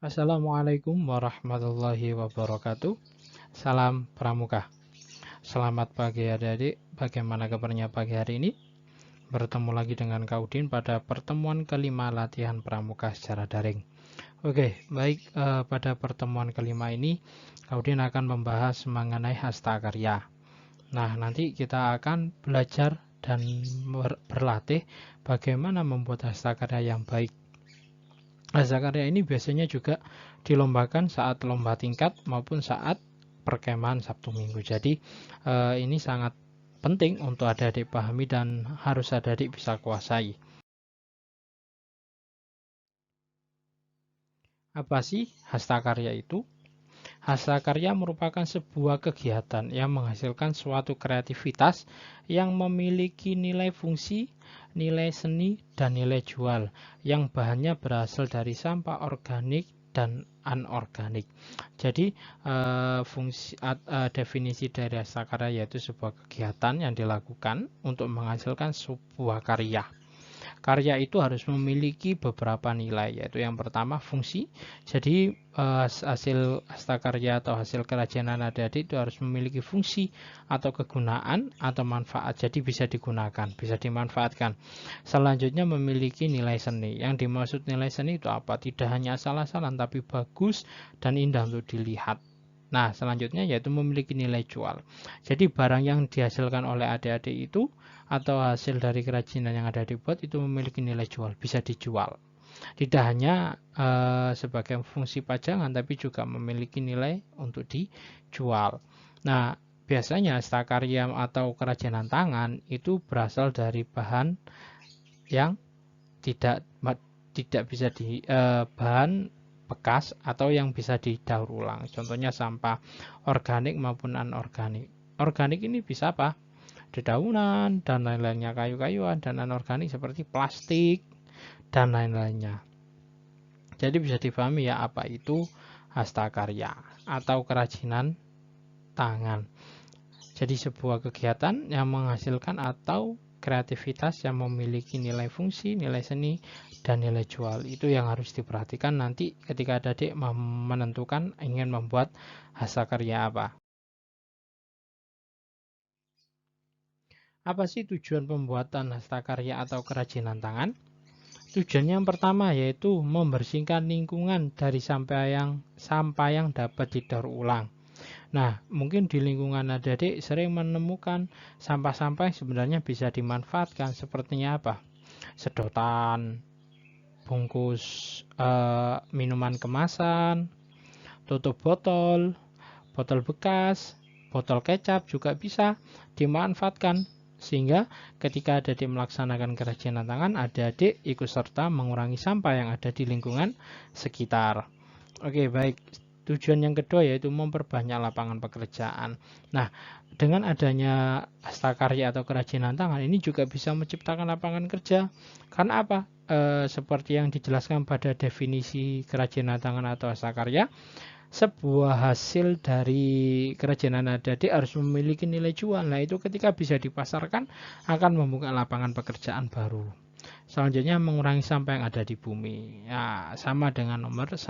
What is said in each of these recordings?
Assalamualaikum warahmatullahi wabarakatuh. Salam Pramuka. Selamat pagi adik-adik. Bagaimana kabarnya pagi hari ini? Bertemu lagi dengan Kak Udin pada pertemuan kelima latihan Pramuka secara daring. Oke, baik, pada pertemuan kelima ini Kak Udin akan membahas mengenai hastakarya. Nah, nanti kita akan belajar dan berlatih bagaimana membuat hastakarya yang baik. Hastakarya ini biasanya juga dilombakan saat lomba tingkat maupun saat perkemahan Sabtu Minggu. Jadi ini sangat penting untuk adik-adik pahami dan harus adik-adik bisa kuasai. Apa sih hastakarya itu? Hastakarya merupakan sebuah kegiatan yang menghasilkan suatu kreativitas yang memiliki nilai fungsi, nilai seni, dan nilai jual yang bahannya berasal dari sampah organik dan anorganik. Jadi definisi dari hastakarya yaitu sebuah kegiatan yang dilakukan untuk menghasilkan sebuah karya. Karya itu harus memiliki beberapa nilai, yaitu yang pertama fungsi. Jadi hasil hastakarya atau hasil kerajinan adik-adik itu harus memiliki fungsi atau kegunaan atau manfaat. Jadi bisa digunakan, bisa dimanfaatkan. Selanjutnya memiliki nilai seni. Yang dimaksud nilai seni itu apa? Tidak hanya asal-asalan, tapi bagus dan indah untuk dilihat. Nah, selanjutnya yaitu memiliki nilai jual. Jadi barang yang dihasilkan oleh adik-adik itu atau hasil dari kerajinan yang ada dibuat itu memiliki nilai jual, bisa dijual. Tidak hanya sebagai fungsi pajangan, tapi juga memiliki nilai untuk dijual. Nah, biasanya hastakarya atau kerajinan tangan itu berasal dari bahan yang tidak bisa bahan bekas atau yang bisa didaur ulang. Contohnya sampah organik maupun anorganik. Organik ini bisa apa? Dedaunan dan lain-lainnya, kayu-kayuan, dan anorganik seperti plastik dan lain-lainnya. Jadi bisa dipahami ya apa itu hastakarya atau kerajinan tangan. Jadi sebuah kegiatan yang menghasilkan atau kreativitas yang memiliki nilai fungsi, nilai seni, dan nilai jual. Itu yang harus diperhatikan nanti ketika adik menentukan ingin membuat hastakarya apa. Apa sih tujuan pembuatan hastakarya atau kerajinan tangan? Tujuannya yang pertama yaitu membersihkan lingkungan dari sampah yang dapat didaur ulang. Nah, mungkin di lingkungan adik-adik sering menemukan sampah-sampah yang sebenarnya bisa dimanfaatkan. Sepertinya apa? Sedotan, bungkus minuman kemasan, tutup botol, botol bekas, botol kecap juga bisa dimanfaatkan. Sehingga ketika adik-adik melaksanakan kerajinan tangan, adik-adik ikut serta mengurangi sampah yang ada di lingkungan sekitar. Oke, baik. Tujuan yang kedua yaitu memperbanyak lapangan pekerjaan. Nah, dengan adanya hastakarya atau kerajinan tangan ini juga bisa menciptakan lapangan kerja. Karena apa? Seperti yang dijelaskan pada definisi kerajinan tangan atau hastakarya, sebuah hasil dari kerajinan adik-adik harus memiliki nilai jual. Nah, itu ketika bisa dipasarkan akan membuka lapangan pekerjaan baru. Selanjutnya mengurangi sampah yang ada di bumi. Ya, sama dengan nomor 1.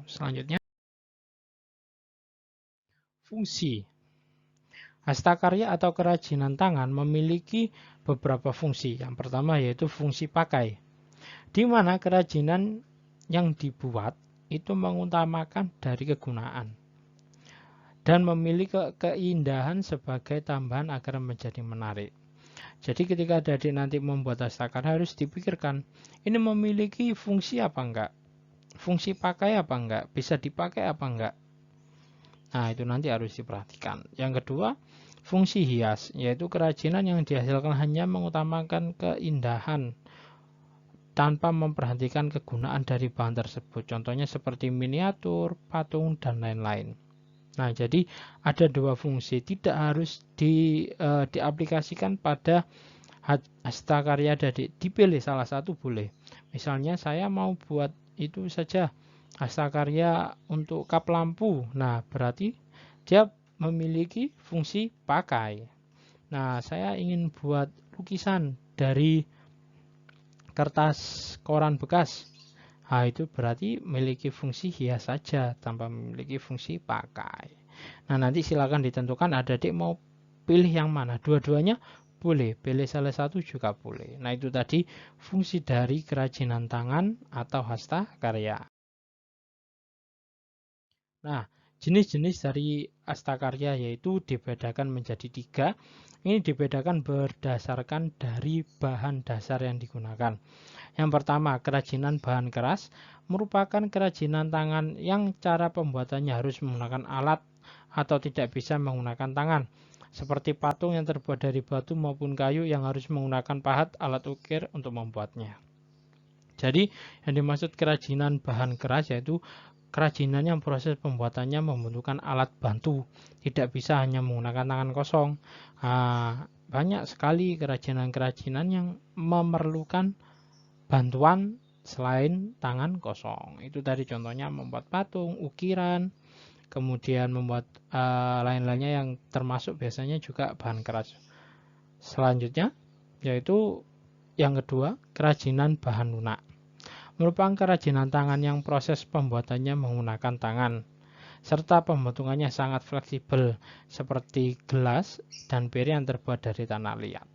Selanjutnya fungsi. Hastakarya atau kerajinan tangan memiliki beberapa fungsi. Yang pertama yaitu fungsi pakai, di mana kerajinan yang dibuat itu mengutamakan dari kegunaan dan memiliki keindahan sebagai tambahan agar menjadi menarik. Jadi ketika adik nanti membuat hastakarya harus dipikirkan, ini memiliki fungsi apa enggak? Fungsi pakai apa enggak? Bisa dipakai apa enggak? Nah, itu nanti harus diperhatikan. Yang kedua, fungsi hias, yaitu kerajinan yang dihasilkan hanya mengutamakan keindahan tanpa memperhatikan kegunaan dari bahan tersebut. Contohnya seperti miniatur, patung, dan lain-lain. Nah, jadi ada dua fungsi, tidak harus diaplikasikan pada hastakarya adik. Dipilih salah satu boleh. Misalnya saya mau buat itu saja hastakarya untuk kap lampu. Nah, berarti dia memiliki fungsi pakai. Nah, saya ingin buat lukisan dari kertas koran bekas. Nah, itu berarti memiliki fungsi hias saja tanpa memiliki fungsi pakai. Nah, nanti silakan ditentukan adik-adik mau pilih yang mana. Dua-duanya boleh, pilih salah satu juga boleh. Nah, itu tadi fungsi dari kerajinan tangan atau hasta karya. Nah, jenis-jenis dari astakarya yaitu dibedakan menjadi 3. Ini dibedakan berdasarkan dari bahan dasar yang digunakan. Yang pertama, kerajinan bahan keras merupakan kerajinan tangan yang cara pembuatannya harus menggunakan alat atau tidak bisa menggunakan tangan. Seperti patung yang terbuat dari batu maupun kayu yang harus menggunakan pahat alat ukir untuk membuatnya. Jadi, yang dimaksud kerajinan bahan keras yaitu kerajinan yang proses pembuatannya membutuhkan alat bantu, tidak bisa hanya menggunakan tangan kosong. Banyak sekali kerajinan-kerajinan yang memerlukan bantuan selain tangan kosong. Itu tadi contohnya membuat patung, ukiran, kemudian membuat lain-lainnya yang termasuk biasanya juga bahan keras. Selanjutnya yaitu yang kedua, kerajinan bahan lunak. Merupakan kerajinan tangan yang proses pembuatannya menggunakan tangan, serta pembentukannya sangat fleksibel, seperti gelas dan piring yang terbuat dari tanah liat.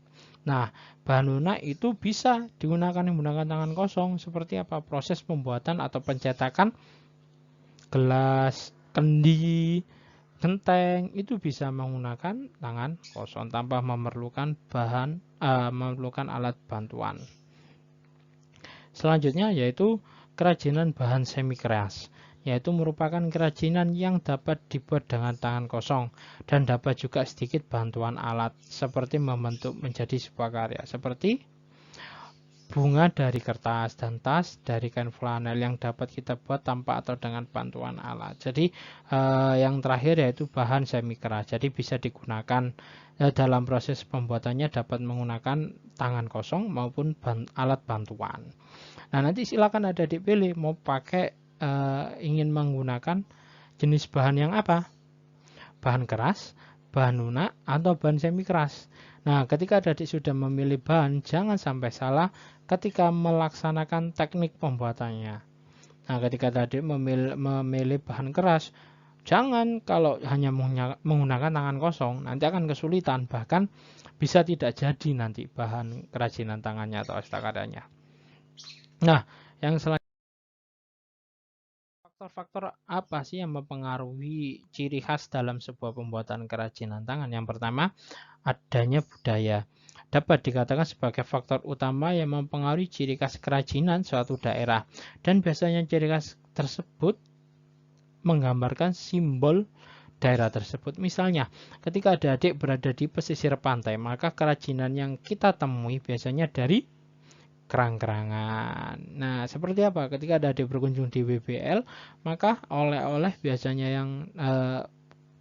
Nah, bahan lunak itu bisa digunakan menggunakan tangan kosong, seperti apa? Proses pembuatan atau pencetakan gelas, kendi, genteng, itu bisa menggunakan tangan kosong tanpa memerlukan memerlukan alat bantuan. Selanjutnya yaitu kerajinan bahan semi keras, yaitu merupakan kerajinan yang dapat dibuat dengan tangan kosong dan dapat juga sedikit bantuan alat seperti membentuk menjadi sebuah karya seperti bunga dari kertas dan tas dari kain flanel yang dapat kita buat tanpa atau dengan bantuan alat. Jadi yang terakhir yaitu bahan semi keras, jadi bisa digunakan dalam proses pembuatannya dapat menggunakan tangan kosong maupun alat bantuan. Nah, nanti silakan ada dipilih mau pakai ingin menggunakan jenis bahan yang apa? Bahan keras, bahan lunak, atau bahan semi keras. Nah, ketika adik sudah memilih bahan, jangan sampai salah ketika melaksanakan teknik pembuatannya. Nah, ketika adik memilih bahan keras, jangan kalau hanya menggunakan tangan kosong, nanti akan kesulitan, bahkan bisa tidak jadi nanti bahan kerajinan tangannya atau astakaryanya. Nah, yang selanjutnya, faktor-faktor apa sih yang mempengaruhi ciri khas dalam sebuah pembuatan kerajinan tangan? Yang pertama, adanya budaya. Dapat dikatakan sebagai faktor utama yang mempengaruhi ciri khas kerajinan suatu daerah. Dan biasanya ciri khas tersebut menggambarkan simbol daerah tersebut. Misalnya, ketika adik-adik berada di pesisir pantai, maka kerajinan yang kita temui biasanya dari kerang-kerangan. Nah, seperti apa? Ketika adik berkunjung di WBL, maka oleh-oleh biasanya yang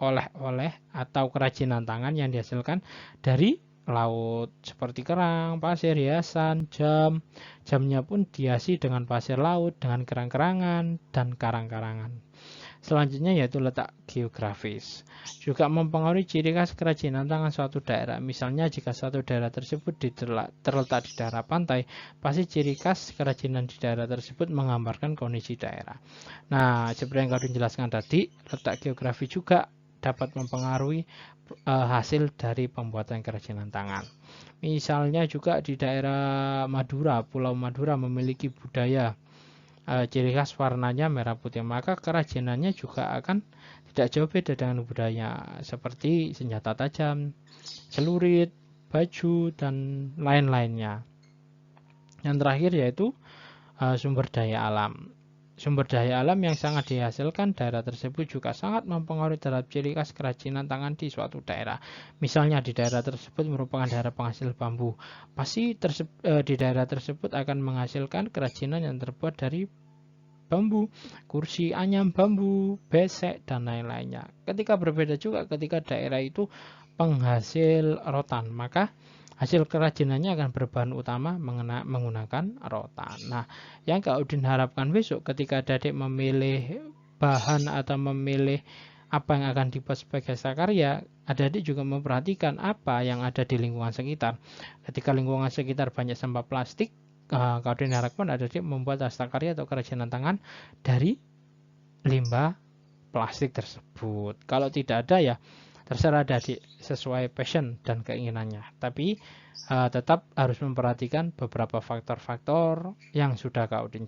oleh-oleh atau kerajinan tangan yang dihasilkan dari laut seperti kerang, pasir, hiasan, jam. Jamnya pun dihiasi dengan pasir laut, dengan kerang-kerangan dan karang-karangan. Selanjutnya yaitu letak geografis. Juga mempengaruhi ciri khas kerajinan tangan suatu daerah. Misalnya jika suatu daerah tersebut terletak di daerah pantai, pasti ciri khas kerajinan di daerah tersebut menggambarkan kondisi daerah. Nah, seperti yang kalian jelaskan tadi, letak geografi juga dapat mempengaruhi hasil dari pembuatan kerajinan tangan. Misalnya juga di daerah Madura, Pulau Madura memiliki budaya ciri khas warnanya merah putih, maka kerajinannya juga akan tidak jauh beda dengan budaya seperti senjata tajam, celurit, baju, dan lain-lainnya. Yang terakhir yaitu sumber daya alam. Sumber daya alam yang sangat dihasilkan daerah tersebut juga sangat mempengaruhi terhadap ciri khas kerajinan tangan di suatu daerah. Misalnya di daerah tersebut merupakan daerah penghasil bambu, pasti di daerah tersebut akan menghasilkan kerajinan yang terbuat dari bambu, kursi anyam bambu, besek, dan lain-lainnya. Ketika berbeda juga ketika daerah itu penghasil rotan, maka hasil kerajinannya akan berbahan utama menggunakan rotan. Nah, yang Kak Udin harapkan besok ketika adik memilih bahan atau memilih apa yang akan dibuat sebagai sakarya, adik-adik juga memperhatikan apa yang ada di lingkungan sekitar. Ketika lingkungan sekitar banyak sampah plastik, Kak Udin harapkan adik membuat hastakarya atau kerajinan tangan dari limbah plastik tersebut. Kalau tidak ada ya terserah adik sesuai passion dan keinginannya. Tapi tetap harus memperhatikan beberapa faktor-faktor yang sudah Kak Udin.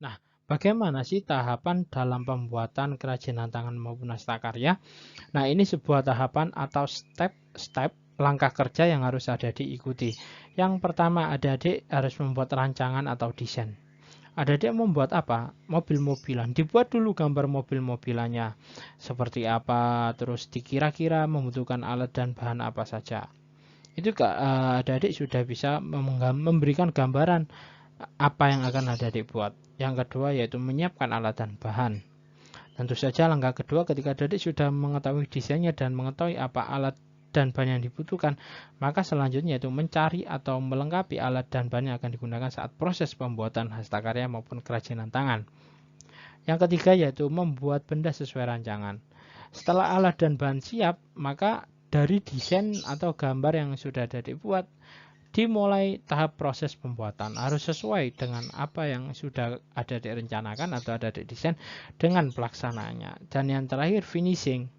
Nah, bagaimana sih tahapan dalam pembuatan kerajinan tangan maupun hastakarya? Nah, ini sebuah tahapan atau step-step langkah kerja yang harus adik-adik ikuti. Yang pertama, adik-adik harus membuat rancangan atau desain. Adik-adik membuat apa? Mobil-mobilan. Dibuat dulu gambar mobil-mobilannya. Seperti apa, terus dikira-kira membutuhkan alat dan bahan apa saja. Itu adik-adik sudah bisa memberikan gambaran apa yang akan adik-adik buat. Yang kedua yaitu menyiapkan alat dan bahan. Tentu saja langkah kedua ketika adik sudah mengetahui desainnya dan mengetahui apa alat dan bahan yang dibutuhkan, maka selanjutnya itu mencari atau melengkapi alat dan bahan yang akan digunakan saat proses pembuatan hastakarya maupun kerajinan tangan. Yang ketiga yaitu membuat benda sesuai rancangan. Setelah alat dan bahan siap, maka dari desain atau gambar yang sudah adik buat, dimulai tahap proses pembuatan. Harus sesuai dengan apa yang sudah ada direncanakan atau ada di desain dengan pelaksanaannya. Dan yang terakhir finishing.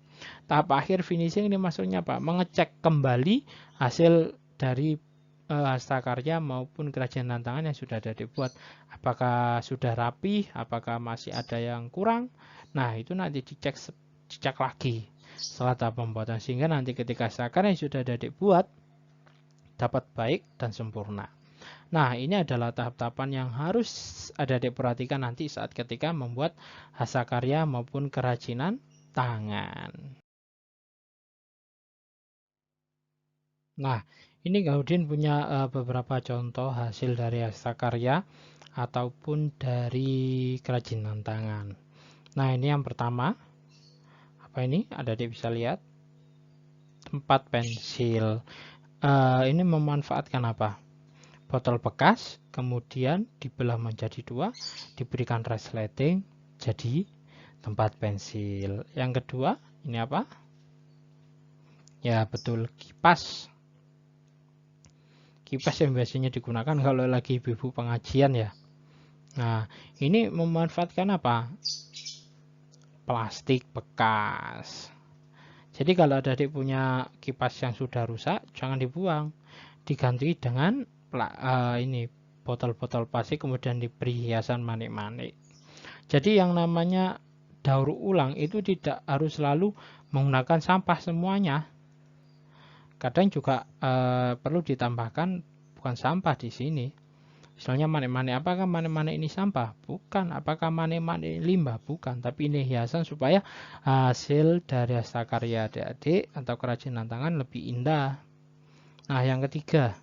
Tahap akhir finishing ini maksudnya apa? Mengecek kembali hasil dari hastakarya maupun kerajinan tangan yang sudah ada dibuat. Apakah sudah rapi? Apakah masih ada yang kurang? Nah, itu nanti dicek lagi setelah tahap pembuatan. Sehingga nanti ketika hastakarya yang sudah ada dibuat dapat baik dan sempurna. Nah, ini adalah tahap-tahapan yang harus adik-adik perhatikan nanti saat ketika membuat hastakarya maupun kerajinan tangan. Nah, ini Kak Udin punya beberapa contoh hasil dari hastakarya ataupun dari kerajinan tangan. Nah, ini yang pertama. Apa ini? Adik-adik bisa lihat. Tempat pensil. Ini memanfaatkan apa? Botol bekas, kemudian dibelah menjadi dua, diberikan resleting, jadi tempat pensil. Yang kedua, ini apa? Ya, betul, kipas. Kipas yang biasanya digunakan kalau lagi ibu-ibu pengajian ya. Nah, ini memanfaatkan apa? Plastik bekas. Jadi kalau adik punya kipas yang sudah rusak, jangan dibuang. Diganti dengan ini botol-botol plastik kemudian diberi hiasan manik-manik. Jadi yang namanya daur ulang itu tidak harus selalu menggunakan sampah semuanya. Kadang juga perlu ditambahkan bukan sampah di sini. Misalnya manik-manik, apakah manik-manik ini sampah? Bukan. Apakah manik-manik limbah? Bukan. Tapi ini hiasan supaya hasil dari hastakarya adik-adik atau kerajinan tangan lebih indah. Nah, yang ketiga,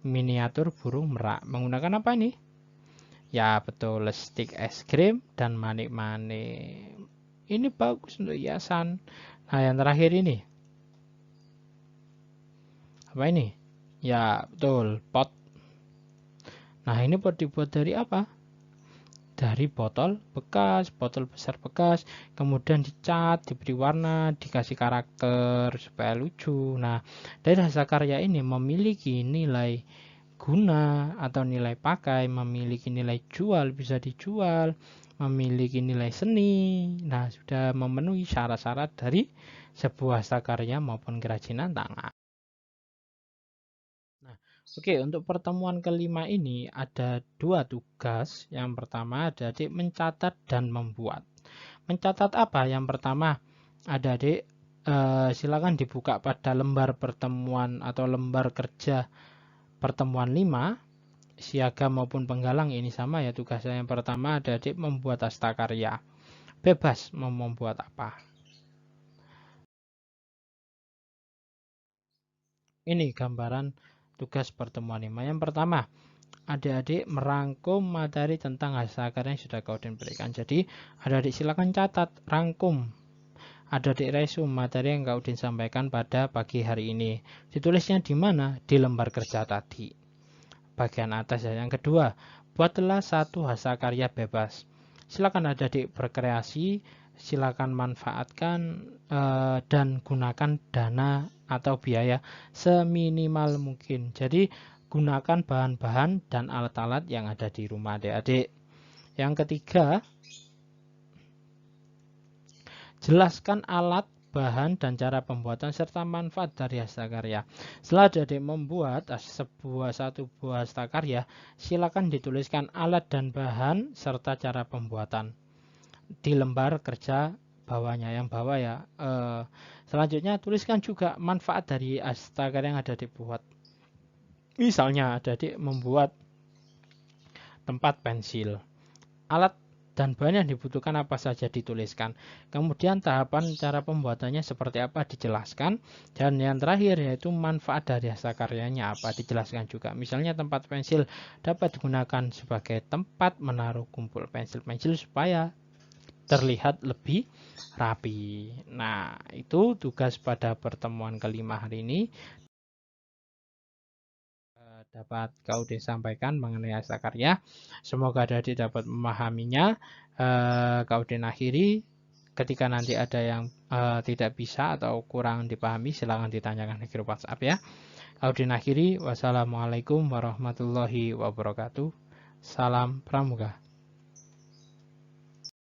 miniatur burung merak. Menggunakan apa ini? Ya, betul, stik es krim dan manik-manik. Ini bagus untuk hiasan. Nah, yang terakhir ini. Apa ini? Ya, betul, pot. Nah, ini pot dibuat dari apa? Dari botol bekas, botol besar bekas, kemudian dicat, diberi warna, dikasih karakter supaya lucu. Nah, dari hastakarya ini memiliki nilai guna atau nilai pakai, memiliki nilai jual, bisa dijual, memiliki nilai seni. Nah, sudah memenuhi syarat-syarat dari sebuah hastakarya maupun kerajinan tangan. Nah, oke, untuk pertemuan kelima ini ada dua tugas. Yang pertama adik mencatat dan membuat. Mencatat apa? Yang pertama, adik silakan dibuka pada lembar pertemuan atau lembar kerja pertemuan 5, siaga maupun penggalang ini sama ya tugasnya. Yang pertama adik membuat hastakarya. Bebas mau membuat apa. Ini gambaran tugas pertemuan 5. Yang pertama, adik-adik merangkum materi tentang hastakarya yang sudah kau berikan. Jadi, adik-adik silakan catat, rangkum. Adik-adik resume materi yang kau sampaikan pada pagi hari ini. Ditulisnya di mana? Di lembar kerja tadi. Bagian atas ya. Yang kedua, buatlah satu hastakarya bebas. Silakan adik-adik berkreasi, silakan manfaatkan dan gunakan dana atau biaya seminimal mungkin. Jadi gunakan bahan-bahan dan alat-alat yang ada di rumah adik-adik. Yang ketiga, jelaskan alat, bahan, dan cara pembuatan serta manfaat dari hastakarya. Setelah adik membuat satu buah hastakarya, silakan dituliskan alat dan bahan serta cara pembuatan di lembar kerja bawahnya, yang bawah ya. Selanjutnya tuliskan juga manfaat dari hastakarya yang ada dibuat. Misalnya adik membuat tempat pensil, alat dan bahan yang dibutuhkan apa saja dituliskan. Kemudian tahapan cara pembuatannya seperti apa dijelaskan. Dan yang terakhir yaitu manfaat dari hastakaryanya apa dijelaskan juga. Misalnya tempat pensil dapat digunakan sebagai tempat menaruh kumpul pensil-pensil supaya terlihat lebih rapi. Nah, itu tugas pada pertemuan kelima hari ini dapat kau disampaikan mengenai hastakarya. Semoga adik dapat memahaminya. Kau akhiri. Ketika nanti ada yang tidak bisa atau kurang dipahami, silakan ditanyakan di grup WhatsApp ya. Kau akhiri. Wassalamualaikum warahmatullahi wabarakatuh. Salam Pramuka.